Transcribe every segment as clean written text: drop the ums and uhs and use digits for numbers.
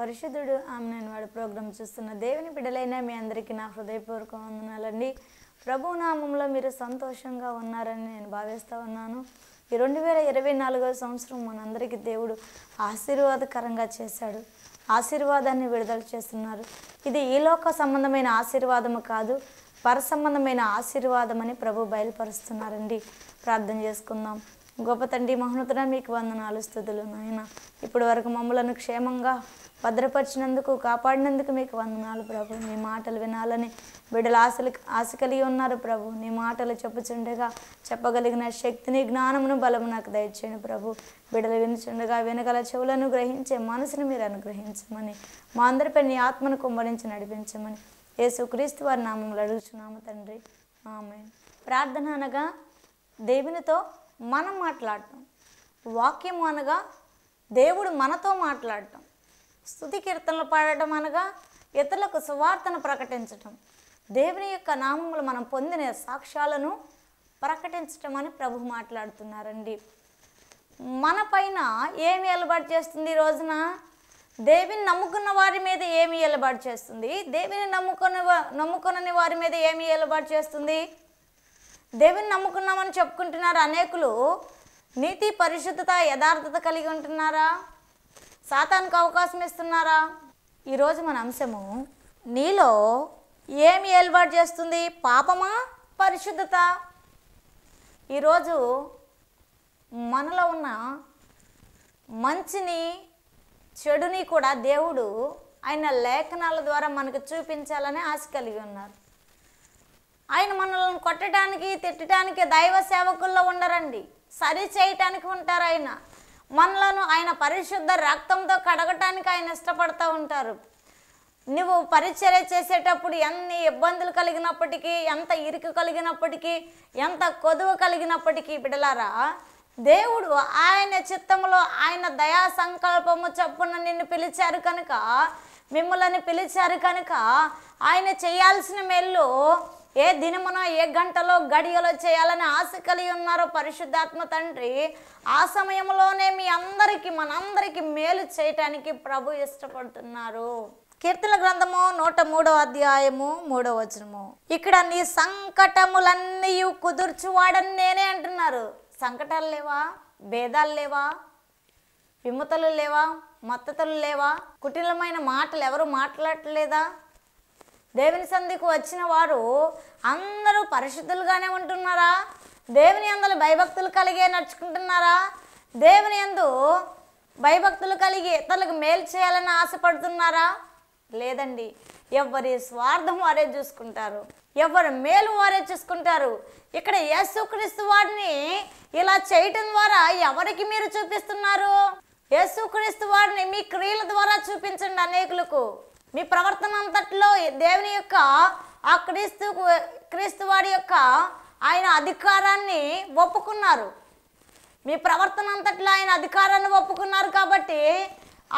పరిశుద్ధుడు ఆమెను వాడు ప్రోగ్రాం చూస్తున్న దేవుని బిడ్డలైన మీ అందరికీ నా హృదయపూర్వక వందనాలండి. ప్రభు నామంలో మీరు సంతోషంగా ఉన్నారని నేను భావిస్తూ ఉన్నాను. ఈ 2024వ సంవత్సరం మనందరికీ దేవుడు ఆశీర్వాదకరంగా చేశాడు. ఆశీర్వాదాన్ని విడుదల చేస్తున్నారు. ఇది ఈ లోక సంబంధమైన ఆశీర్వాదము కాదు, పర సంబంధమైన ఆశీర్వాదం అని ప్రభు బయలుపరుస్తున్నారండి. ప్రార్థన చేసుకుందాం. గొప్ప తండ్రి మహోన్నతుడ, మీకు వందనాలు స్తుతులు నాయన. ఇప్పటి వరకు మమ్మలను క్షేమంగా భద్రపరిచినందుకు, కాపాడినందుకు మీకు వందనాలు ప్రభు. నీ మాటలు వినాలని బిడ్డలు ఆశ కలిగి ఉన్నారు ప్రభు. నీ మాటలు చెప్పుచుండగా చెప్పగలిగిన శక్తిని, జ్ఞానమును, బలము నాకు దయచేయండి ప్రభు. బిడ్డలు వినుచుండగా వినగల చెవులను గ్రహించే మనసును మీరు అనుగ్రహించమని, మా అందరిపై నీ ఆత్మను కుమ్మరించి నడిపించమని యేసుక్రీస్తు వారి నామములో అడుగుచున్నాము తండ్రి, ఆమేన్. ప్రార్థన అనగా దేవునితో మనం మాట్లాడటం, వాక్యము అనగా దేవుడు మనతో మాట్లాడటం, స్తుతి కీర్తనలు పాడటం అనగా ఇతరులకు సువార్తను ప్రకటించటం, దేవుని యొక్క నామములు మనం పొందిన సాక్ష్యాలను ప్రకటించటం అని ప్రభు మాట్లాడుతున్నారండి. మన పైన ఏమి ఏలుబడి చేస్తుంది? ఈ రోజున దేవుని నమ్ముకున్న వారి మీద ఏమి ఏలుబడి చేస్తుంది? దేవుని నమ్ముకునని వారి మీద ఏమి ఏలుబడి చేస్తుంది? దేవుని నమ్ముకున్నామని చెప్పుకుంటున్నారు అనేకులు. నీతి, పరిశుద్ధత, యథార్థత కలిగి ఉంటున్నారా? సాతానుకు అవకాశం ఇస్తున్నారా? ఈరోజు మన అంశము, నీలో ఏమి ఏలుబడి చేస్తుంది? పాపమా, పరిశుద్ధత? ఈరోజు మనలో ఉన్న మంచిని, చెడుని కూడా దేవుడు ఆయన లేఖనాల ద్వారా మనకు చూపించాలని ఆశ కలిగి ఉన్నారు. ఆయన మనల్ని కొట్టడానికి, తిట్టడానికి దైవ సేవకుల్లో ఉండరండి, సరి చేయటానికి ఉంటారు. ఆయన మనలను ఆయన పరిశుద్ధ రక్తంతో కడగటానికి ఆయన ఇష్టపడుతూ ఉంటారు. నువ్వు పరిచర్య చేసేటప్పుడు ఎన్ని ఇబ్బందులు కలిగినప్పటికీ, ఎంత ఇరుకు కలిగినప్పటికీ, ఎంత కొదువ కలిగినప్పటికీ బిడ్డలారా, దేవుడు ఆయన చిత్తములో ఆయన దయా సంకల్పము చొప్పున నిన్ను పిలిచారు కనుక, మిమ్మల్ని పిలిచారు కనుక ఆయన చేయాల్సిన మేలు ఏ దినమున, ఏ గంటలో, గడియలో చేయాలని ఆశ కలిగి ఉన్నారో పరిశుద్ధాత్మ తండ్రి, ఆ సమయంలోనే మీ అందరికీ, మనందరికీ మేలు చేయటానికి ప్రభు ఇష్టపడుతున్నారు. కీర్తన గ్రంథము 103వ అధ్యాయము 3వ వచనము. ఇక్కడ నీ సంకటములన్నీ కుదుర్చువాడని నేనే అంటున్నారు. సంకటాలు లేవా? భేదాలు లేవా? విముతలు లేవా? మత్తతలు లేవా? కుటిలమైన మాటలు ఎవరు మాట్లాడలేదా? దేవుని సంధికి వచ్చిన వారు అందరూ పరిశుద్ధులుగానే ఉంటున్నారా? దేవుని యందు భయభక్తులు కలిగే నడుచుకుంటున్నారా? దేవుని యందు భయభక్తులు కలిగి ఇతరులకు మేలు చేయాలని ఆశపడుతున్నారా? లేదండి. ఎవరి స్వార్థం వారే చూసుకుంటారు, ఎవరి మేలు వారే చూసుకుంటారు. ఇక్కడ యేసుక్రీస్తు వారిని ఇలా చేయటం ద్వారా ఎవరికి మీరు చూపిస్తున్నారు? యేసుక్రీస్తు వారిని మీ క్రియల ద్వారా చూపించండి అనేకులకు. మీ ప్రవర్తన అంతట్లో దేవుని యొక్క ఆ క్రీస్తు వారి యొక్క ఆయన అధికారాన్ని ఒప్పుకున్నారు. మీ ప్రవర్తన అంతట్లో ఆయన అధికారాన్ని ఒప్పుకున్నారు కాబట్టి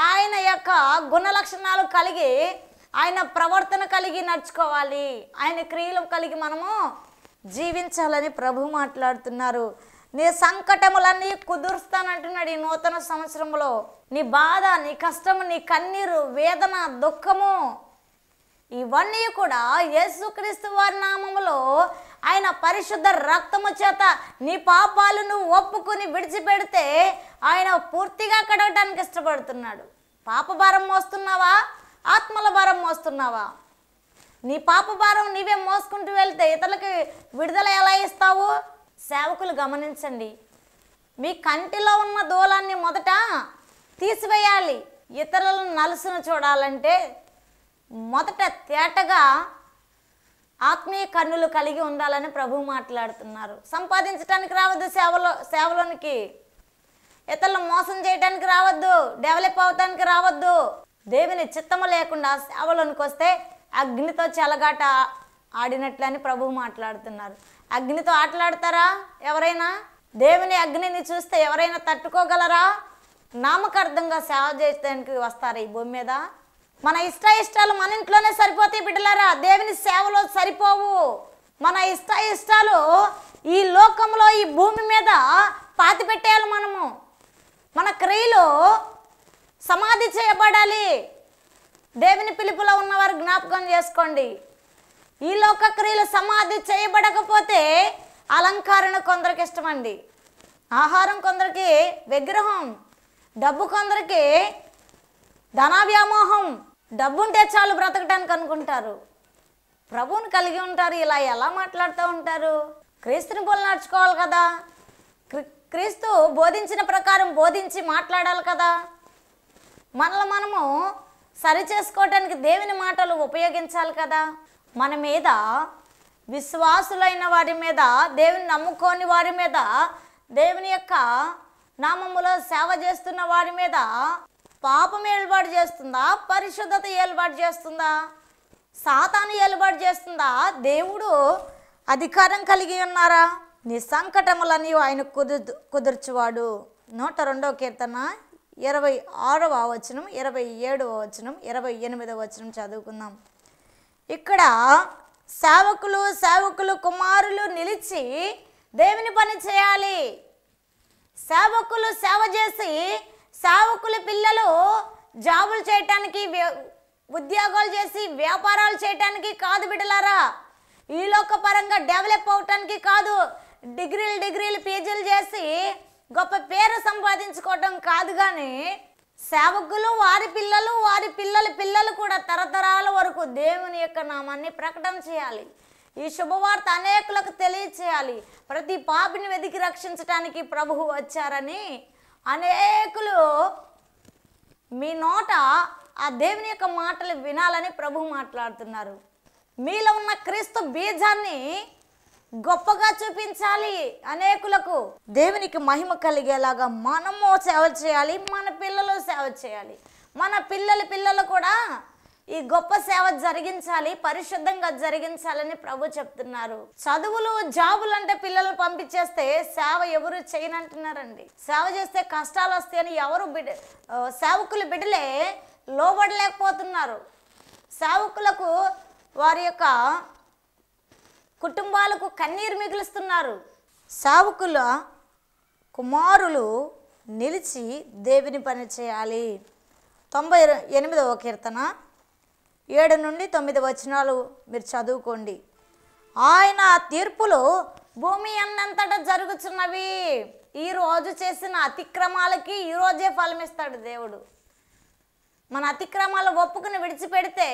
ఆయన యొక్క గుణ లక్షణాలు కలిగి, ఆయన ప్రవర్తన కలిగి నడుచుకోవాలి, ఆయన క్రియలు కలిగి మనము జీవించాలని ప్రభు మాట్లాడుతున్నారు. నీ సంకటములన్నీ కుదురుస్తానంటున్నాడు ఈ నూతన సంవత్సరంలో. నీ బాధ, నీ కష్టము, నీ కన్నీరు, వేదన, దుఃఖము ఇవన్నీ కూడా యేసుక్రీస్తు వారి నామములో ఆయన పరిశుద్ధ రక్తము చేత నీ పాపాలను ఒప్పుకుని విడిచిపెడితే ఆయన పూర్తిగా కడగటానికి ఇష్టపడుతున్నాడు. పాప భారం మోస్తున్నావా? ఆత్మల భారం మోస్తున్నావా? నీ పాప భారం నీవే మోసుకుంటూ వెళ్తే ఇతరులకి విడుదల ఎలా ఇస్తావు? సేవకులు గమనించండి, మీ కంటిలో ఉన్న దూలాన్ని మొదట తీసివేయాలి. ఇతరులను నలుసును చూడాలంటే మొదట తేటగా ఆత్మీయ కన్నులు కలిగి ఉండాలని ప్రభు మాట్లాడుతున్నారు. సంపాదించడానికి రావద్దు సేవలోనికి, ఇతరులను మోసం చేయడానికి రావద్దు, డెవలప్ అవటానికి రావద్దు. దేవుని చిత్తము లేకుండా సేవలోనికి వస్తే అగ్నితో చెలగాట ఆడినట్లని ప్రభు మాట్లాడుతున్నారు. అగ్నితో ఆటలాడతారా ఎవరైనా? దేవుని అగ్నిని చూస్తే ఎవరైనా తట్టుకోగలరా? నామకార్థంగా సేవ చేయడానికి వస్తారు ఈ భూమి మీద. మన ఇష్టాలు మన ఇంట్లోనే సరిపోతాయి బిడ్డలారా, దేవుని సేవలో సరిపోవు. మన ఇష్టాలు ఈ లోకంలో, ఈ భూమి మీద పాతి పెట్టేయాలి. మన క్రియలు సమాధి చేయబడాలి. దేవుని పిలుపులో ఉన్నవారు జ్ఞాపకం చేసుకోండి. ఈ లోక క్రియలు సమాధి చేయబడకపోతే అలంకరణ కొందరికి ఇష్టమండి, ఆహారం కొందరికి విగ్రహం, డబ్బు కొందరికి ధన వ్యామోహం. డబ్బు ఉంటే చాలు బ్రతకటానికి అనుకుంటారు, ప్రభువుని కలిగి ఉంటారు. ఇలా ఎలా మాట్లాడుతూ ఉంటారు? క్రీస్తుని పోలి నడుచుకోవాలి కదా, క్రీస్తు బోధించిన ప్రకారం బోధించి మాట్లాడాలి కదా. మనల్ని మనము సరి చేసుకోవటానికి దేవుని మాటలు ఉపయోగించాలి కదా. మన మీద విశ్వాసులైన వారి మీద, దేవుని నమ్ముకోని వారి మీద, దేవుని యొక్క నామములో సేవ చేస్తున్న వారి మీద పాపం ఏలుబాటు చేస్తుందా, పరిశుద్ధత ఏలుబాటు చేస్తుందా, సాతాను ఏలుబాటు చేస్తుందా? దేవుడు అధికారం కలిగి ఉన్నారా? నీ సంకటములని ఆయన కుదుర్చువాడు. 102వ కీర్తన 26వ వచనం, 27వ వచనం, 28వ వచనం చదువుకుందాం. ఇక్కడ సేవకులు కుమారులు నిలిచి దేవుని పని చేయాలి. సేవకులు సేవ చేసి, సేవకుల పిల్లలు జాబులు చేయటానికి, ఉద్యోగాలు చేసి వ్యాపారాలు చేయటానికి కాదు బిడ్డలారా. ఈ లోక పరంగా డెవలప్ అవటానికి కాదు, డిగ్రీలు పీజీలు చేసి గొప్ప పేరు సంపాదించుకోవటం కాదు. కానీ సేవకులు వారి పిల్లల పిల్లలు కూడా తరతరాల వరకు దేవుని యొక్క నామాన్ని ప్రకటన చేయాలి. ఈ శుభవార్త అనేకులకు తెలియచేయాలి. ప్రతి పాపిని వెతికి రక్షించటానికి ప్రభువు వచ్చారని అనేకులు మీ నోట ఆ దేవుని యొక్క మాటలు వినాలని ప్రభువు మాట్లాడుతున్నారు. మీలో ఉన్న క్రీస్తు బీజాన్ని గొప్పగా చూపించాలి. అనేకులకు దేవునికి మహిమ కలిగేలాగా మనము సేవ చేయాలి, మన పిల్లలు సేవ చేయాలి. మన పిల్లలు కూడా ఈ గొప్ప సేవ జరిగించాలి, పరిశుద్ధంగా జరిగించాలని ప్రభు చెప్తున్నారు. చదువులు జాబులు అంటే పిల్లలను పంపించేస్తే సేవ ఎవరు చేయనంటున్నారండి. సేవ చేస్తే కష్టాలు వస్తాయని ఎవరు సేవకులు బిడ్డలే లోబడలేకపోతున్నారు. సేవకులకు వారి యొక్క కుటుంబాలకు కన్నీరు మిగులుస్తున్నారు. సేవకుల కుమారులు నిలిచి దేవుని పని చేయాలి. 98వ కీర్తన 7 నుండి 9 వచనాలు మీరు చదువుకోండి. ఆయన తీర్పులు భూమి అన్నంతటా జరుగుతున్నవి. ఈరోజు చేసిన అతిక్రమాలకి ఈరోజే ఫలమిస్తాడు దేవుడు. మన అతిక్రమాలు ఒప్పుకుని విడిచిపెడితే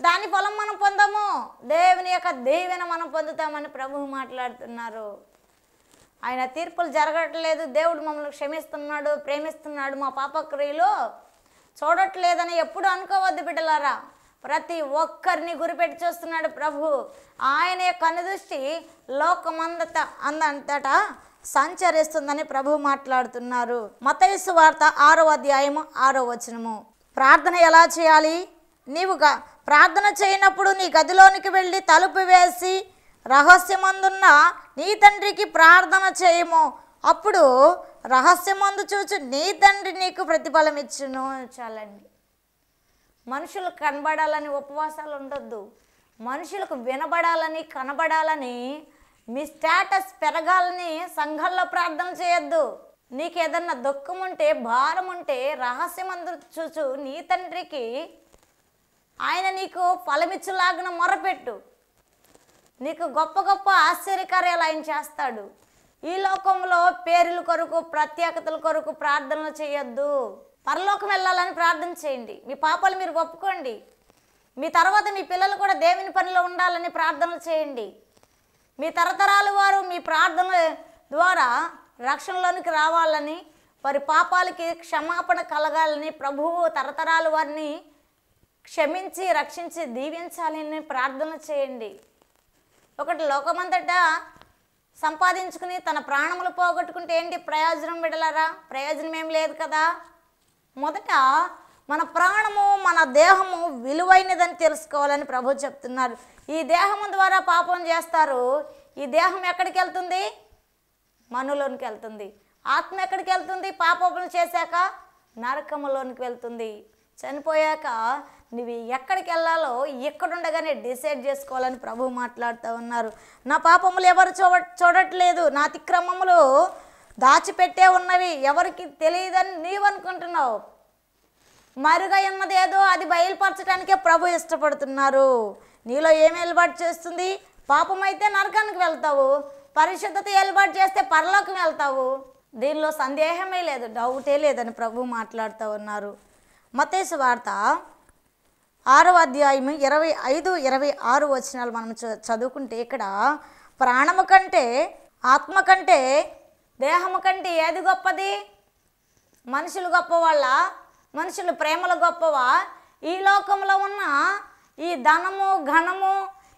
దాని ఫలం మనం పొందము, దేవుని యొక్క దీవెన మనం పొందుతామని ప్రభువు మాట్లాడుతున్నారు. ఆయన తీర్పులు జరగట్లేదు, దేవుడు మమ్మల్ని క్షమిస్తున్నాడు, ప్రేమిస్తున్నాడు, మా పాపక్రియలు చూడట్లేదని ఎప్పుడు అనుకోవద్దు బిడ్డలారా. ప్రతి ఒక్కరిని గురిపెట్టి చూస్తున్నాడు ప్రభు. ఆయన యొక్క కనుదృష్టి అంతటా సంచరిస్తుందని ప్రభు మాట్లాడుతున్నారు. మత్తయి సువార్త 6వ అధ్యాయము 6వ వచనము. ప్రార్థన ఎలా చేయాలి? నీవు ప్రార్థన చేయనప్పుడు నీ గదిలోనికి వెళ్ళి తలుపు వేసి రహస్యమందున్న నీ తండ్రికి ప్రార్థన చేయము. అప్పుడు రహస్యమందు చూచి నీ తండ్రి నీకు ప్రతిఫలం ఇచ్చును. చాలండి. మనుషులకు కనబడాలని ఉపవాసాలు ఉండొద్దు. మనుషులకు వినబడాలని, కనబడాలని, మీ స్టేటస్ పెరగాలని సంఘంలో ప్రార్థన చేయొద్దు. నీకు ఏదన్నా దుఃఖం ఉంటే, భారం ఉంటే రహస్యమందు చూచు నీ తండ్రికి ఆయన నీకు ఫలమిచ్చులాగిన మొరపెట్టు. నీకు గొప్ప గొప్ప ఆశ్చర్యకార్యాలు ఆయన చేస్తాడు. ఈ లోకంలో పేరుల కొరకు, ప్రత్యేకతల కొరకు ప్రార్థనలు చేయొద్దు. పరలోకం వెళ్ళాలని ప్రార్థన చేయండి. మీ పాపాలు మీరు ఒప్పుకోండి. మీ తర్వాత మీ పిల్లలు కూడా దేవుని పనిలో ఉండాలని ప్రార్థనలు చేయండి. మీ తరతరాల వారు మీ ప్రార్థనల ద్వారా రక్షణలోనికి రావాలని, వారి పాపాలకి క్షమాపణ కలగాలని, ప్రభువు తరతరాల వారిని క్షమించి రక్షించి దీవించాలని ప్రార్థనలు చేయండి. ఒకటి లోకమంతటా సంపాదించుకుని తన ప్రాణములు పోగొట్టుకుంటే ఏంటి ప్రయోజనం బిడ్డలారా? ప్రయోజనం ఏం లేదు కదా. మొదట మన ప్రాణము, మన దేహము విలువైనదని తెలుసుకోవాలని ప్రభు చెప్తున్నారు. ఈ దేహము ద్వారా పాపం చేస్తారు. ఈ దేహం ఎక్కడికి వెళ్తుంది? మనులోనికి వెళ్తుంది. ఆత్మ ఎక్కడికి వెళ్తుంది? పాపములు చేశాక నరకములోనికి వెళ్తుంది. చనిపోయాక నువ్వు ఎక్కడికి వెళ్ళాలో ఎక్కడుండగానే డిసైడ్ చేసుకోవాలని ప్రభు మాట్లాడుతూ ఉన్నారు. నా పాపములు ఎవరు చూడట్లేదు, నా అతిక్రమములు దాచిపెట్టే ఉన్నవి, ఎవరికి తెలియదని నీవు అనుకుంటున్నావు. మరుగై ఉన్నది ఏదో అది బయలుపరచడానికే ప్రభు ఇష్టపడుతున్నారు. నీలో ఏమి ఏర్పాటు చేస్తుంది? పాపం అయితే నరకానికి వెళ్తావు, పరిశుద్ధత ఏర్పాటు చేస్తే పరలోకం వెళ్తావు. దీనిలో సందేహమే లేదు, డౌటే లేదని ప్రభు మాట్లాడుతూ ఉన్నారు. మత్తయి సువార్త 6వ అధ్యాయం 25-26 వచనాలు మనం చదువుకుంటే ఇక్కడ ప్రాణము కంటే ఆత్మ కంటే దేహము కంటే ఏది గొప్పది? మనుషులు గొప్పవాళ్ళ? మనుషుల ప్రేమలు గొప్పవా? ఈ లోకంలో ఉన్న ఈ ధనము ఘనము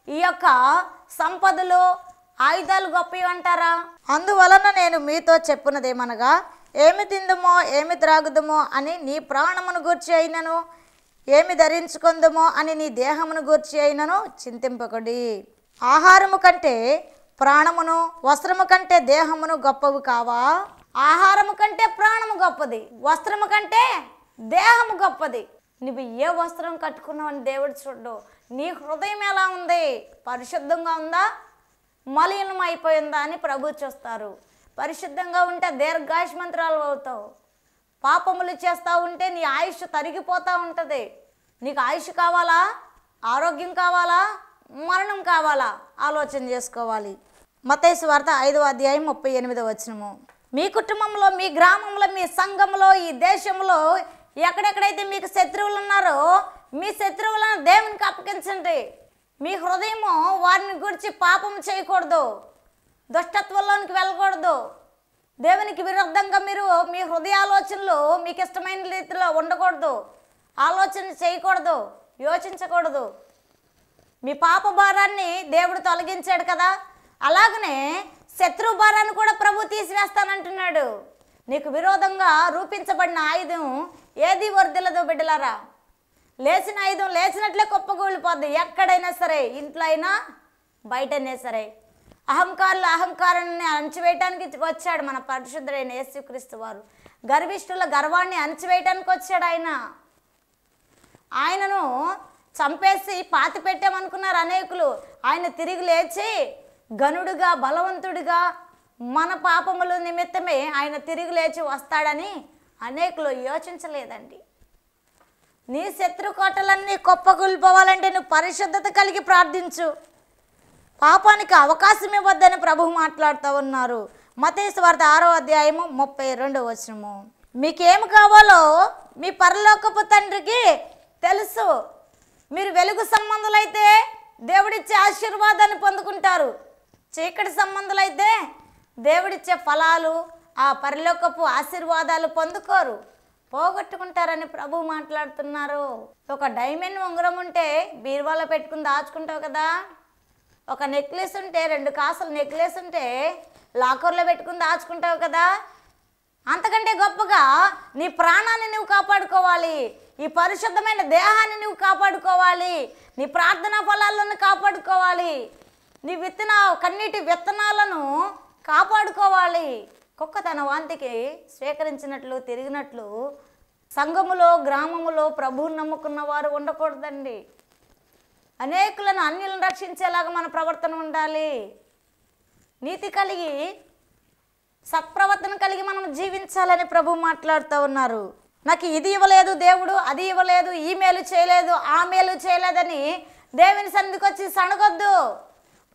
ఈ యొక్క సంపదలు ఆయుధాలు గొప్పవి అంటారా? అందువలన నేను మీతో చెప్పున్నదేమనగా, ఏమి తిందుమో ఏమి త్రాగుదుమో అని నీ ప్రాణమును గూర్చి అయినను, ఏమి ధరించుకుందుమో అని నీ దేహమును గూర్చి అయినను చింతింపకుడి. ఆహారము కంటే ప్రాణమును, వస్త్రము కంటే దేహమును గొప్పవి కావా? ఆహారము కంటే ప్రాణము గొప్పది, వస్త్రము కంటే దేహము గొప్పది. నువ్వు ఏ వస్త్రం కట్టుకున్నావని దేవుడు చూడ్డు. నీ హృదయం ఎలా ఉంది? పరిశుద్ధంగా ఉందా, మలినం అయిపోయిందా అని ప్రభు చూస్తారు. పరిశుద్ధంగా ఉంటే దీర్ఘాయుష్మంతురాలు అవుతావు. పాపములు చేస్తూ ఉంటే నీ ఆయుష్ తరిగిపోతూ ఉంటుంది. నీకు ఆయుష్ కావాలా, ఆరోగ్యం కావాలా, మరణం కావాలా? ఆలోచన చేసుకోవాలి. మత్తయి సువార్త 5వ అధ్యాయం 38వ వచనము. మీ కుటుంబంలో, మీ గ్రామంలో, మీ సంఘంలో, ఈ దేశంలో ఎక్కడెక్కడైతే మీకు శత్రువులు ఉన్నారో మీ శత్రువులను దేవునికి అప్పగించండి. మీ హృదయము వారిని గురించి పాపం చేయకూడదు, దుష్టత్వంలోనికి వెళ్ళకూడదు. దేవునికి విరుద్ధంగా మీరు మీ హృదయ ఆలోచనలు మీకు ఇష్టమైన రీతిలో ఉండకూడదు, ఆలోచన చేయకూడదు, యోచించకూడదు. మీ పాప భారాన్ని దేవుడు తొలగించాడు కదా, అలాగనే శత్రు భారాన్ని కూడా ప్రభు తీసివేస్తానంటున్నాడు. నీకు విరోధంగా రూపించబడిన ఆయుధం ఏది వర్ధిల్లదో బిడ్డలారా. లేచిన ఆయుధం లేచినట్లే కుప్పకూలిపోద్ది. ఎక్కడైనా సరే, ఇంట్లో అయినా బయటైనా సరే. అహంకారులు అహంకారాన్ని అణచివేయటానికి వచ్చాడు మన పరిశుద్ధుడైన యేసుక్రీస్తు వారు. గర్విష్ఠుల గర్వాన్ని అణచివేయటానికి వచ్చాడు ఆయన. ఆయనను చంపేసి పాతి పెట్టామనుకున్నారు అనేకులు. ఆయన తిరిగి లేచి గనుడుగా, బలవంతుడిగా మన పాపముల నిమిత్తమే ఆయన తిరిగి లేచి వస్తాడని అనేకులు యోచించలేదండి. నీ శత్రు కోటలన్నీ కుప్పకూలిపోవాలంటే నువ్వు పరిశుద్ధత కలిగి ప్రార్థించు. పాపానికి అవకాశం ఇవ్వద్దని ప్రభువు మాట్లాడుతూ ఉన్నారు. మత్తయి సువార్త 6వ అధ్యాయము 32వ వచనము. మీకేమి కావాలో మీ పరలోకపు తండ్రికి తెలుసు. మీరు వెలుగు సంబంధులైతే దేవుడిచ్చే ఆశీర్వాదాన్ని పొందుకుంటారు. చీకటి సంబంధులైతే దేవుడిచ్చే ఫలాలు, ఆ పరలోకపు ఆశీర్వాదాలు పొందుకోరు, పోగొట్టుకుంటారని ప్రభు మాట్లాడుతున్నారు. ఒక డైమండ్ ఉంగరం ఉంటే బీరువాలో పెట్టుకుని దాచుకుంటావు కదా, ఒక నెక్లెస్ ఉంటే, 2 కాసుల నెక్లెస్ ఉంటే లాకర్లో పెట్టుకుని దాచుకుంటావు కదా. అంతకంటే గొప్పగా నీ ప్రాణాన్ని నువ్వు కాపాడుకోవాలి, ఈ పరిశుద్ధమైన దేహాన్ని నువ్వు కాపాడుకోవాలి, నీ ప్రార్థనా ఫలాలను కాపాడుకోవాలి, నీ కన్నీటి విత్తనాలను కాపాడుకోవాలి. కుక్క తన వాంతికి స్వీకరించినట్లు తిరిగినట్లు సంఘములో, గ్రామములో ప్రభువుని నమ్ముకున్న వారు ఉండకూడదండి. అనేకులను, అన్యులను రక్షించేలాగా మన ప్రవర్తన ఉండాలి. నీతి కలిగి, సత్ప్రవర్తన కలిగి మనం జీవించాలని ప్రభు మాట్లాడుతూ ఉన్నారు. నాకు ఇది ఇవ్వలేదు దేవుడు, అది ఇవ్వలేదు, ఈ మేలు చేయలేదు, ఆ మేలు చేయలేదని దేవుని సన్నిధికి వచ్చి సణగొద్దు.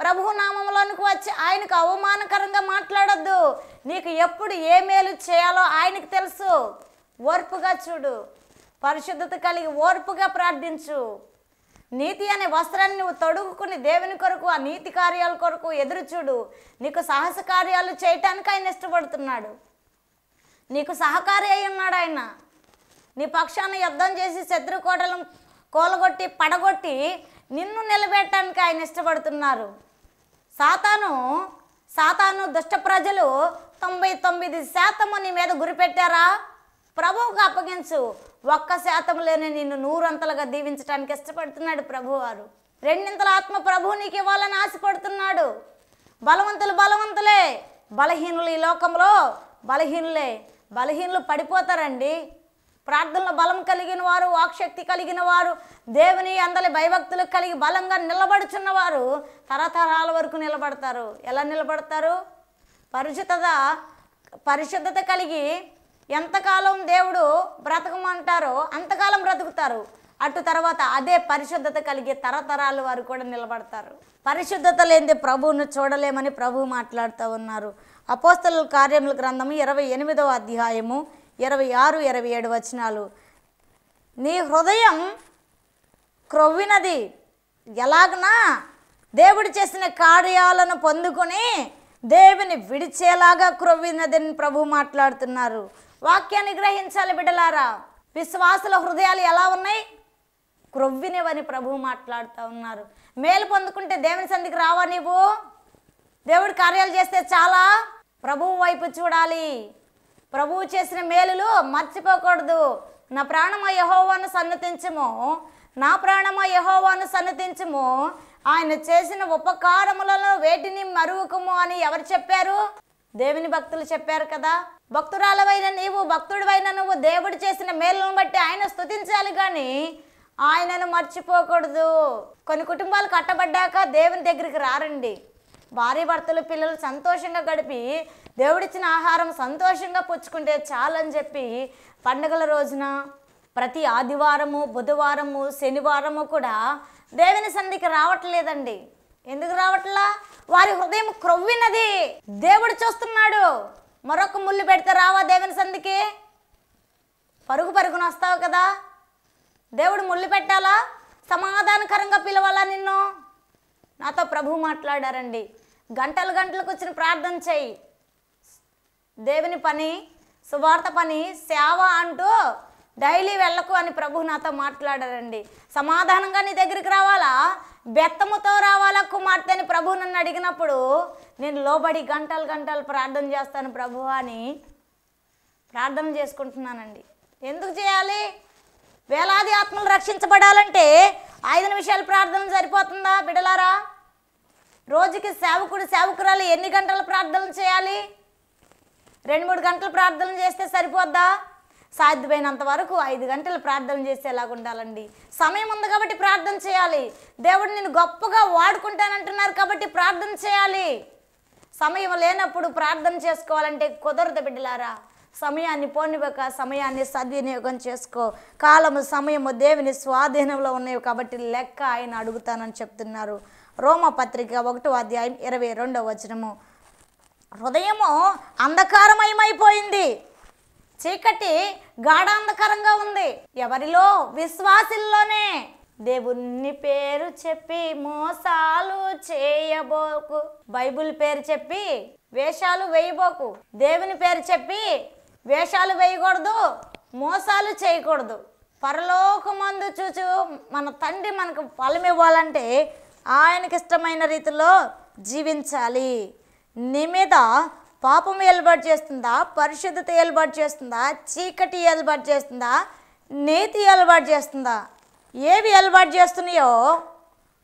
ప్రభు నామంలోనికి వచ్చి ఆయనకు అవమానకరంగా మాట్లాడొద్దు. నీకు ఎప్పుడు ఏ మేలు చేయాలో ఆయనకు తెలుసు. ఓర్పుగా చూడు, పరిశుద్ధత కలిగి ఓర్పుగా ప్రార్థించు. నీతి అనే వస్త్రాన్ని నువ్వు తొడుగుకుని దేవుని కొరకు, ఆ నీతి కార్యాల కొరకు ఎదురు చూడు. నీకు సాహస కార్యాలు చేయటానికి ఆయన ఇష్టపడుతున్నాడు. నీకు సహకారి అయి ఉన్నాడు ఆయన. నీ పక్షాన యుద్ధం చేసి శత్రు కోటలను కూలగొట్టి పడగొట్టి నిన్ను నిలబెట్టడానికి ఆయన ఇష్టపడుతున్నారు. సాతాను దుష్ట ప్రజలు 99% నీ మీద గురిపెట్టారా? ప్రభువుకు అప్పగించు. 1% లేని నిన్ను 100 దీవించడానికి ఇష్టపడుతున్నాడు ప్రభువారు. 2 ఆత్మ ప్రభువు నీకు ఇవ్వాలని ఆశపడుతున్నాడు. బలవంతులు బలవంతులే, బలహీనులు ఈ లోకంలో బలహీనులే. బలహీనులు పడిపోతారండి. ప్రార్థనలో బలం కలిగిన వారు, వాక్శక్తి కలిగిన వారు, దేవుని అందలి భయభక్తులు కలిగి బలంగా నిలబడుచున్నవారు తరతరాల వరకు నిలబడతారు. ఎలా నిలబడతారు? పరిశుద్ధత కలిగి ఎంతకాలం దేవుడు బ్రతకమంటారో అంతకాలం బ్రతుకుతారు. అటు తర్వాత అదే పరిశుద్ధత కలిగే తరతరాలు వారు కూడా నిలబడతారు. పరిశుద్ధత లేనిదే ప్రభువును చూడలేమని ప్రభువు మాట్లాడుతూ ఉన్నారు. అపోస్తలుల కార్యముల గ్రంథము 28వ అధ్యాయము 26, 27 వచనాలు. నీ హృదయం క్రొవ్వినది, ఎలాగనా దేవుడు చేసిన కార్యాలను పొందుకొని దేవుని విడిచేలాగా క్రొవ్వినదని ప్రభు మాట్లాడుతున్నారు. వాక్యాన్ని గ్రహించాలి బిడ్డలారా. విశ్వాసుల హృదయాలు ఎలా ఉన్నాయి? క్రొవ్వినవని ప్రభు మాట్లాడుతూ ఉన్నారు. మేలు పొందుకుంటే దేవుని సంధికి రావా నీవు? దేవుడి కార్యాలు చేస్తే చాలా? ప్రభువు వైపు చూడాలి. ప్రభువు చేసిన మేలులు మర్చిపోకూడదు. నా ప్రాణమా యెహోవాను సన్నతించుము, నా ప్రాణమా యెహోవాను సన్నతించుము, ఆయన చేసిన ఉపకారములలో వేటిని మరువకుము అని ఎవరు చెప్పారు? దేవుని భక్తులు చెప్పారు కదా. భక్తురాలవైన నీవు, భక్తుడివైన నువ్వు దేవుడు చేసిన మేలును బట్టి ఆయన స్తుతించాలి కానీ ఆయనను మర్చిపోకూడదు. కొన్ని కుటుంబాలు కట్టబడ్డాక దేవుని దగ్గరికి రారండి. భార్య భర్తలు పిల్లలు సంతోషంగా గడిపి దేవుడిచ్చిన ఆహారం సంతోషంగా పుచ్చుకుంటే చాలని చెప్పి పండుగల రోజున ప్రతి ఆదివారము, బుధవారము, శనివారము కూడా దేవుని సన్నిధికి రావట్లేదండి. ఎందుకు రావట్లా? వారి హృదయం క్రొవ్వినది. దేవుడు చూస్తున్నాడు. మరొక ముళ్ళు పెడితే రావా దేవుని సన్నిధికి? పరుగు పరుగున వస్తావు కదా. దేవుడు ముళ్ళు పెట్టాలా? సమాధానకరంగా పిలవాలా నిన్ను? నాతో ప్రభు మాట్లాడారండి. గంటలు గంటలు కూర్చుని ప్రార్థన చేయి. దేవుని పని, సువార్త పని, సేవ అంటూ డైలీ వెళ్ళకు అని ప్రభు నాతో మాట్లాడారండి. సమాధానంగా నీ దగ్గరికి రావాలా? బెత్తముతో రావాలా కుమార్తె అని ప్రభు నన్ను అడిగినప్పుడు నేను లోబడి గంటలు గంటలు ప్రార్థన చేస్తాను ప్రభు అని ప్రార్థన చేసుకుంటున్నానండి. ఎందుకు చేయాలి? వేలాది ఆత్మలు రక్షించబడాలంటే 5 నిమిషాలు ప్రార్థన సరిపోతుందా బిడలారా? రోజుకి సేవకుడు, సేవకురాలు ఎన్ని గంటలు ప్రార్థన చేయాలి? 2-3 గంటలు ప్రార్థన చేస్తే సరిపోద్దా? సాధ్యమైనంత వరకు 5 గంటలు ప్రార్థన చేసేలాగా ఉండాలండి. సమయం ఉంది కాబట్టి ప్రార్థన చేయాలి. దేవుడు నేను గొప్పగా వాడుకుంటానంటున్నారు కాబట్టి ప్రార్థన చేయాలి. సమయం లేనప్పుడు ప్రార్థన చేసుకోవాలంటే కుదరదు బిడ్డలారా. సమయాన్ని పోనివ్వక సమయాన్ని సద్వినియోగం చేసుకో. కాలము, సమయము దేవుని స్వాధీనంలో ఉన్నాయి కాబట్టి లెక్క ఆయన అడుగుతానని చెప్తున్నారు. రోమపత్రిక 1వ అధ్యాయం 22వ వచనము. హృదయము అంధకారమయమైపోయింది, చీకటి గాఢాంధకారంగా ఉంది. ఎవరిలో? విశ్వాసుల్లోనే. దేవుని పేరు చెప్పి మోసాలు చేయబోకు. బైబిల్ పేరు చెప్పి వేషాలు వేయబోకు. దేవుని పేరు చెప్పి వేషాలు వేయకూడదు, మోసాలు చేయకూడదు. పరలోకమందు చూచు మన తండ్రి మనకు ఫలం ఇవ్వాలంటే ఆయనకి ఇష్టమైన రీతిలో జీవించాలి. నీ మీద పాపం ఏలుబడి చేస్తుందా? పరిశుద్ధత ఏలుబడి చేస్తుందా? చీకటి ఏలుబడి చేస్తుందా? నీతి ఏలుబడి చేస్తుందా? ఏవి ఏలుబడి చేస్తున్నాయో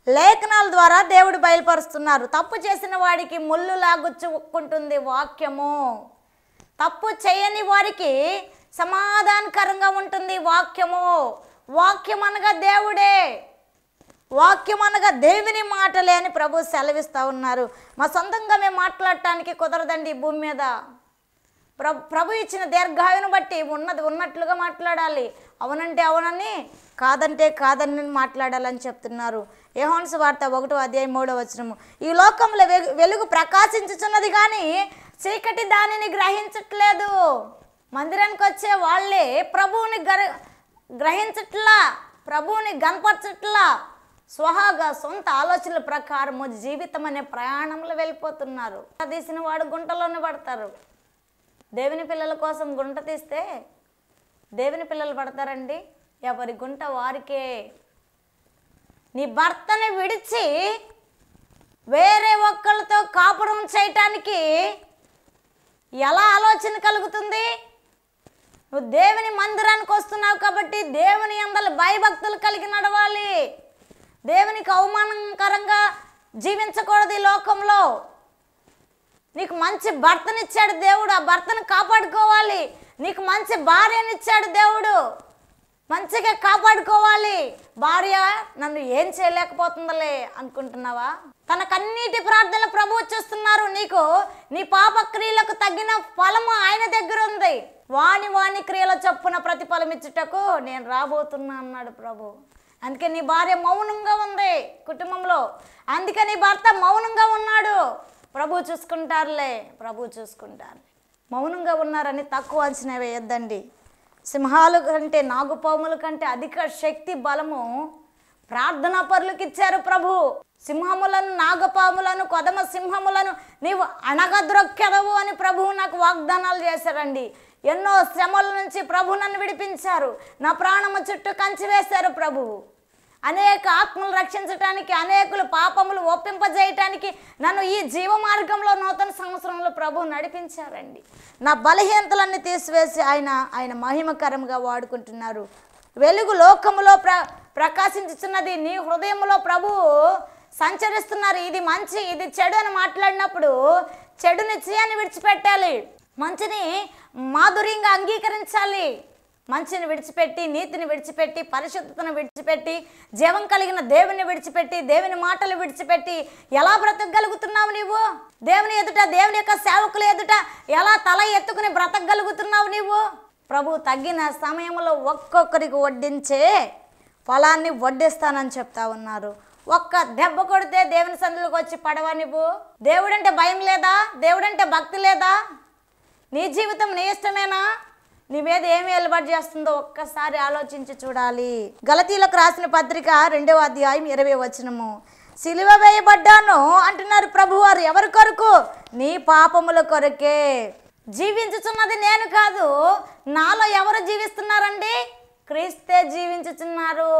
లేఖనాల ద్వారా దేవుడు బయలుపరుస్తున్నారు. తప్పు చేసిన వాడికి ముళ్ళు లాగుచ్చుకుంటుంది వాక్యము. తప్పు చేయని వారికి సమాధానకరంగా ఉంటుంది వాక్యము. వాక్యం అనగా దేవుడే, వాక్యం అనగా దేవుని మాటలే అని ప్రభు సెలవిస్తూ ఉన్నారు. మా సొంతంగా మేము మాట్లాడటానికి కుదరదండి ఈ భూమి మీద. ప్రభు ఇచ్చిన దీర్ఘాయువును బట్టి ఉన్నది ఉన్నట్లుగా మాట్లాడాలి. అవునంటే అవునని, కాదంటే కాదని మాట్లాడాలని చెప్తున్నారు. యోహాను సువార్త 1వ అధ్యాయం 3వ వచనము. ఈ లోకంలో వెలుగు ప్రకాశించుచున్నది కానీ చీకటి దానిని గ్రహించట్లేదు. మందిరానికి వచ్చే వాళ్ళే ప్రభువుని గ్రహించట్లా, ప్రభువుని గనపరచట్లా. స్వహాగా సొంత ఆలోచనల ప్రకారము జీవితం అనే ప్రయాణంలో వెళ్ళిపోతున్నారు. తీసిన వాడు గుంటలోనే పడతారు. దేవుని పిల్లల కోసం గుంట తీస్తే దేవుని పిల్లలు పడతారండి? ఎవరి గుంట వారికే. నీ భర్తని విడిచి వేరే ఒక్కళ్ళతో కాపురం చేయటానికి ఎలా ఆలోచన కలుగుతుంది? నువ్వు దేవుని మందిరానికి వస్తున్నావు కాబట్టి దేవుని యందలి భయభక్తులు కలిగి నడవాలి. దేవునికి అవమానకరంగా జీవించకూడదు ఈ లోకంలో. నీకు మంచి భర్తనిచ్చాడు దేవుడు, ఆ భర్తను కాపాడుకోవాలి. నీకు మంచి భార్యనిచ్చాడు దేవుడు, మంచిగా కాపాడుకోవాలి. భార్య నన్ను ఏం చేయలేకపోతుందలే అనుకుంటున్నావా? తనకన్నిటి ప్రార్థనలు ప్రభువు చూస్తున్నారు. నీకు నీ పాప క్రియలకు తగిన ఫలము ఆయన దగ్గర ఉంది. వాని వాని క్రియల చొప్పున ప్రతిఫలం ఇచ్చుటకు నేను రాబోతున్నా అన్నాడు ప్రభు. అందుకే నీ భార్య మౌనంగా ఉంది కుటుంబంలో, అందుకే నీ భర్త మౌనంగా ఉన్నాడు. ప్రభు చూసుకుంటారులే, ప్రభు చూసుకుంటారు. మౌనంగా ఉన్నారని తక్కువ అంచనా వేయొద్దండి. సింహాలు కంటే, నాగుపాముల కంటే అధిక శక్తి బలము ప్రార్థనా పరులకు ఇచ్చారు ప్రభు. సింహములను, నాగపాములను, కొదమ సింహములను నీవు అణగద్రొక్కెదవు అని ప్రభువు నాకు వాగ్దానాలు చేశారండి. ఎన్నో శ్రమల నుంచి ప్రభు నన్ను విడిపించారు. నా ప్రాణము చుట్టూ కంచి వేశారు ప్రభువు. అనేక ఆత్మలు రక్షించటానికి, అనేకులు పాపములు ఒప్పింపజేయటానికి నన్ను ఈ జీవ మార్గంలో నూతన సంవత్సరంలో ప్రభు నడిపించారండి. నా బలహీనతలన్నీ తీసివేసి ఆయన మహిమకరంగా వాడుకుంటున్నారు. వెలుగు లోకములో ప్రకాశించుతున్నది. నీ హృదయంలో ప్రభు సంచరిస్తున్నారు. ఇది మంచి, ఇది చెడు అని మాట్లాడినప్పుడు చెడుని చేయని విడిచిపెట్టాలి, మంచిని మాధుర్యంగా అంగీకరించాలి. మంచిని విడిచిపెట్టి, నీతిని విడిచిపెట్టి, పరిశుద్ధతను విడిచిపెట్టి, జీవం కలిగిన దేవుని విడిచిపెట్టి, దేవుని మాటలు విడిచిపెట్టి ఎలా బ్రతకగలుగుతున్నావు నీవు? దేవుని ఎదుట, దేవుని యొక్క సేవకుల ఎదుట ఎలా తల ఎత్తుకుని బ్రతకగలుగుతున్నావు నీవు? ప్రభు తగ్గిన సమయంలో ఒక్కొక్కరికి వడ్డించే ఫలాన్ని వడ్డిస్తానని చెప్తా ఉన్నారు. ఒక్క దెబ్బ కొడితే దేవుని సన్నిధిలోకి వచ్చి పడవా నువ్వు? దేవుడంటే భయం లేదా? దేవుడంటే భక్తి లేదా? నీ జీవితం నీ ఇష్టమేనా? నీ మీద ఏమి వెలుబడి చేస్తుందో ఒక్కసారి ఆలోచించి చూడాలి. గలతీలకు రాసిన పత్రిక 2వ అధ్యాయం 20వ వచనము. సిలువ వేయబడ్డాను అంటున్నారు ప్రభువారు. ఎవరి కొరకు? నీ పాపముల కొరకే. జీవించుచున్నది నేను కాదు, నాలో ఎవరు జీవిస్తున్నారండి? క్రీస్తే జీవించుచున్నారు.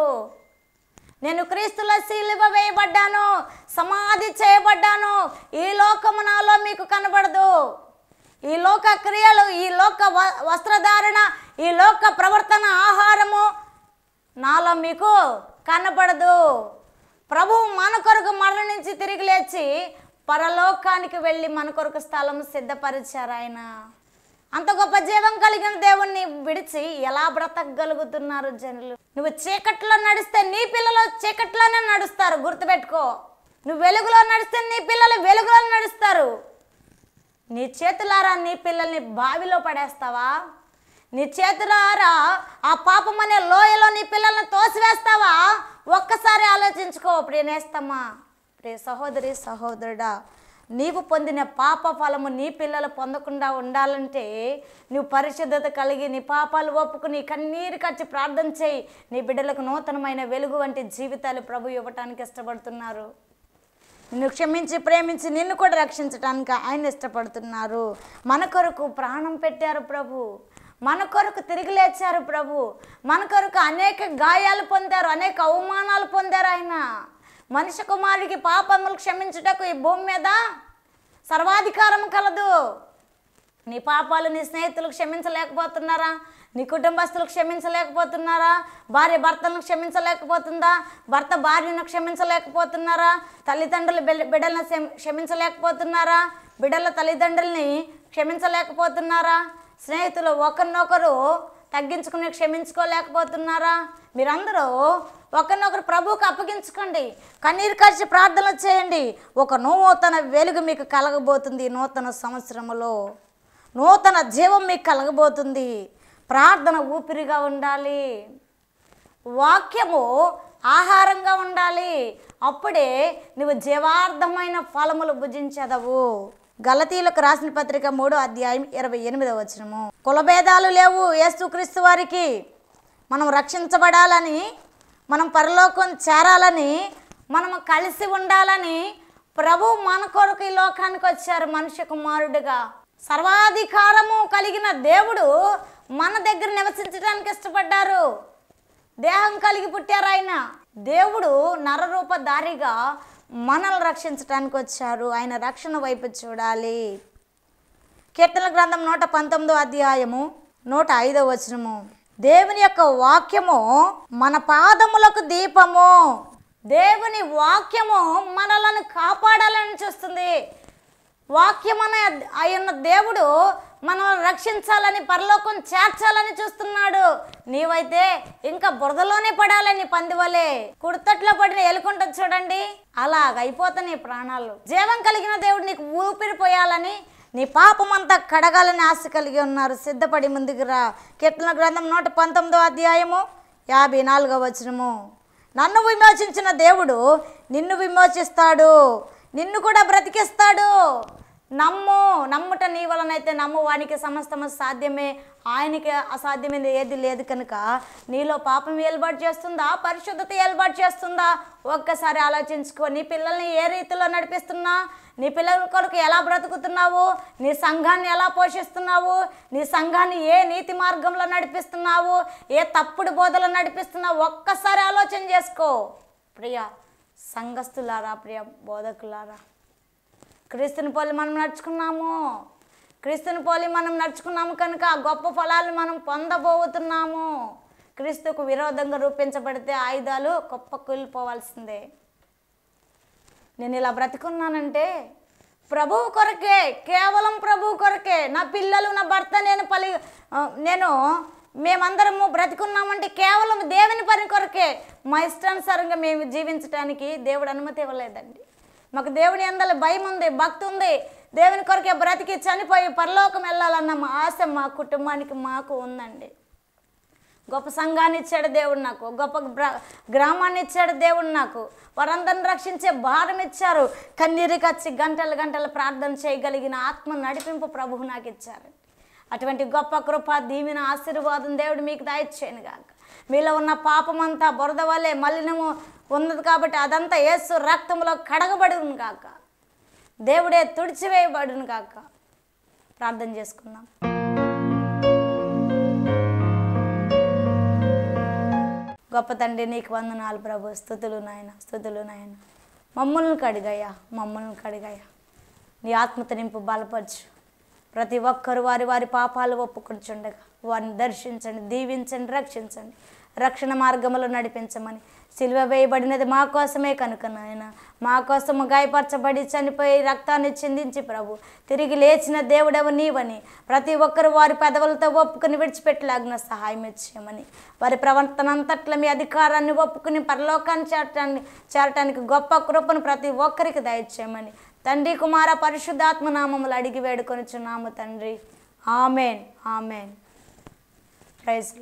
నేను క్రీస్తులో సిలువ వేయబడ్డాను, సమాధి చేయబడ్డాను. ఈ లోకము నాలో మీకు కనబడదు. ఈ లోక క్రియలు, ఈ లోక వస్త్రధారణ, ఈ లోక ప్రవర్తన, ఆహారము నాలో మీకు కనబడదు. ప్రభువు మన కొరకు మరణించి తిరిగి లేచి పరలోకానికి వెళ్ళి మన కొరకు స్థలం సిద్ధపరిచారు ఆయన. అంత గొప్ప జీవం కలిగిన దేవుణ్ణి విడిచి ఎలా బ్రతకగలుగుతున్నారు జనులు? నువ్వు చీకట్లో నడిస్తే నీ పిల్లలు చీకట్లోనే నడుస్తారు, గుర్తుపెట్టుకో. నువ్వు వెలుగులో నడిస్తే నీ పిల్లలు వెలుగులో నడుస్తారు. నీ చేతులారా నీ పిల్లల్ని బావిలో పడేస్తావా? నీ చేతులారా ఆ పాపం అనే లోయలో నీ పిల్లల్ని తోసివేస్తావా? ఒక్కసారి ఆలోచించుకో ప్రియనేస్తమ్మా, ప్రియ సహోదరి సహోదరుడా. నీవు పొందిన పాప ఫలము నీ పిల్లలు పొందకుండా ఉండాలంటే నువ్వు పరిశుద్ధత కలిగి నీ పాపాలు ఒప్పుకుని కన్నీరు కచ్చి ప్రార్థన చేయి. నీ బిడ్డలకు నూతనమైన వెలుగు వంటి జీవితాలు ప్రభు ఇవ్వటానికి ఇష్టపడుతున్నారు. నిన్ను క్షమించి ప్రేమించి నిన్ను కూడా రక్షించడానికి ఆయన ఇష్టపడుతున్నారు. మన కొరకు ప్రాణం పెట్టారు ప్రభు, మన కొరకు తిరిగి లేచారు ప్రభు, మన కొరకు అనేక గాయాలు పొందారు, అనేక అవమానాలు పొందారు ఆయన. మనిషి కుమారుడికి పాపములు క్షమించుటకు ఈ భూమి మీద సర్వాధికారం కలదు. నీ పాపాలు నీ స్నేహితులు క్షమించలేకపోతున్నారా? నీ కుటుంబస్తులు క్షమించలేకపోతున్నారా? భార్య భర్తలను క్షమించలేకపోతుందా? భర్త భార్యను క్షమించలేకపోతున్నారా? తల్లిదండ్రులు బిడ్డలను క్షమించలేకపోతున్నారా? బిడ్డల తల్లిదండ్రుల్ని క్షమించలేకపోతున్నారా? స్నేహితులు ఒకరినొకరు తగ్గించుకుని క్షమించుకోలేకపోతున్నారా? మీరందరూ ఒకరినొకరు ప్రభువుకు అప్పగించుకోండి, కన్నీరు కార్చి ప్రార్థనలు చేయండి. ఒక నూతన వెలుగు మీకు కలగబోతుంది. నూతన సంవత్సరంలో నూతన జీవం మీకు కలగబోతుంది. ప్రార్థన ఊపిరిగా ఉండాలి, వాక్యము ఆహారంగా ఉండాలి. అప్పుడే నువ్వు జీవార్థమైన ఫలములు భుజించదవు. గలతీలకు రాసిన పత్రిక 3వ అధ్యాయం 28వ వచనము. కులభేదాలు లేవు యేసుక్రీస్తు వారికి. మనం రక్షించబడాలని, మనం పరలోకం చేరాలని, మనం కలిసి ఉండాలని ప్రభు మన కొరకు ఈ లోకానికి వచ్చారు మనుష్య కుమారుడిగా. సర్వాధికారము కలిగిన దేవుడు మన దగ్గర నివసించడానికి ఇష్టపడ్డారు. దేహం కలిగి పుట్టారు ఆయన. దేవుడు నరరూపధారిగా మనల్ని రక్షించడానికి వచ్చారు. ఆయన రక్షణ వైపు చూడాలి. కీర్తన గ్రంథం 119వ అధ్యాయము 105వ వచనము. దేవుని యొక్క వాక్యము మన పాదములకు దీపము. దేవుని వాక్యము మనలను కాపాడాలని చూస్తుంది. వాక్యం అయిన దేవుడు మనల్ని రక్షించాలని, పరలోకం చేర్చాలని చూస్తున్నాడు. నీవైతే ఇంకా బురదలోనే పడాలని పందివలే. కుర్తట్లో పడిన ఎలుకుంటుంది చూడండి, అలాగ అయిపోతాయి నీ ప్రాణాలు. జీవం కలిగిన దేవుడు నీకు ఊపిరి పోయాలని, నీ పాపమంతా కడగాలని ఆశ కలిగి ఉన్నారు. సిద్ధపడి ముందుకు రా. కీర్తన గ్రంథం 119వ అధ్యాయము 54వ వచనము. నన్ను విమోచించిన దేవుడు నిన్ను విమోచిస్తాడు, నిన్ను కూడా బ్రతికిస్తాడు. నమ్ముట నీ వలనైతే నమ్ము వానికి సమస్తము సాధ్యమే. ఆయనకి అసాధ్యమైనది ఏది లేదు కనుక నీలో పాపం ఏలుబాటు చేస్తుందా, పరిశుద్ధత ఏలుబాటు చేస్తుందా? ఒక్కసారి ఆలోచించుకో. నీ పిల్లల్ని ఏ రీతిలో నడిపిస్తున్నా, నీ పిల్లల కొరకు ఎలా బ్రతుకుతున్నావు, నీ సంఘాన్ని ఎలా పోషిస్తున్నావు, నీ సంఘాన్ని ఏ నీతి మార్గంలో నడిపిస్తున్నావు, ఏ తప్పుడు బోధలో నడిపిస్తున్నావు, ఒక్కసారి ఆలోచన చేసుకో. ప్రియ సంఘస్థులారా, ప్రియ బోధకులారా, క్రీస్తుని పోలి మనం నడుచుకున్నాము కనుక ఆ గొప్ప ఫలాలు మనం పొందబోతున్నాము. క్రీస్తుకు విరోధంగా రూపించబడితే ఆయుధాలు కుప్పకూలిపోవాల్సిందే. నేను ఇలా బ్రతికున్నానంటే ప్రభువు కొరకే, కేవలం ప్రభువు కొరకే. నా పిల్లలు, నా భర్త, మేమందరము బ్రతికున్నామంటే కేవలం దేవుని పని కొరకే. మా ఇష్టానుసారంగా మేము జీవించడానికి దేవుడు అనుమతి ఇవ్వలేదండి. మాకు దేవుని యందల భయం ఉంది, భక్తి ఉంది. దేవుని కొరకే బ్రతికి చనిపోయి పరలోకం వెళ్ళాలన్న మా ఆశ మా కుటుంబానికి మాకు ఉందండి. గొప్ప సంఘాన్ని ఇచ్చాడు దేవుడు నాకు, గొప్ప గ్రామాన్ని ఇచ్చాడు దేవుడు నాకు. వారందరిని రక్షించే భారం ఇచ్చారు. కన్నీరు కచ్చి గంటలు ప్రార్థన చేయగలిగిన ఆత్మ నడిపింపు ప్రభువు నాకు ఇచ్చారు. అటువంటి గొప్ప కృప, దీవెన, ఆశీర్వాదం దేవుడు మీకు దయచేయను గాక. మీలో ఉన్న పాపమంతా బురద వలె మలినము ఉన్నది కాబట్టి అదంతా యేసు రక్తంలో కడగబడును గాక, దేవుడే తుడిచివేయబడును గాక. ప్రార్థన చేసుకుందాం. గొప్ప తండ్రి, నీకు వందనాలు ప్రభు. స్తుతులు నాయన, స్తుతులు నాయన. మమ్మల్ని కడిగాయా. నీ ఆత్మత నింపు, బలపరచు. ప్రతి ఒక్కరు వారి పాపాలు ఒప్పుకొంచుండగా వారిని దర్శించండి, దీవించండి, రక్షించండి. రక్షణ మార్గములో నడిపించమని. సిలువ వేయబడినది మా కోసమే కనుక నాయన, మా కోసము గాయపరచబడి చనిపోయి రక్తాన్ని చిందించి ప్రభు తిరిగి లేచిన దేవుడవు నీవని ప్రతి ఒక్కరు వారి పెదవులతో ఒప్పుకుని విడిచిపెట్టలాగిన సహాయం ఇచ్చేయమని, వారి ప్రవర్తన అంతట్ల మీ అధికారాన్ని ఒప్పుకుని పరలోకాన్ని చేరటానికి గొప్ప కృపను ప్రతి ఒక్కరికి దయచేయమని తండ్రి, కుమార, పరిశుద్ధాత్మ నామములు అడిగి వేడుకొనుచున్నాము తండ్రి. ఆమెన్. ప్రైజ్.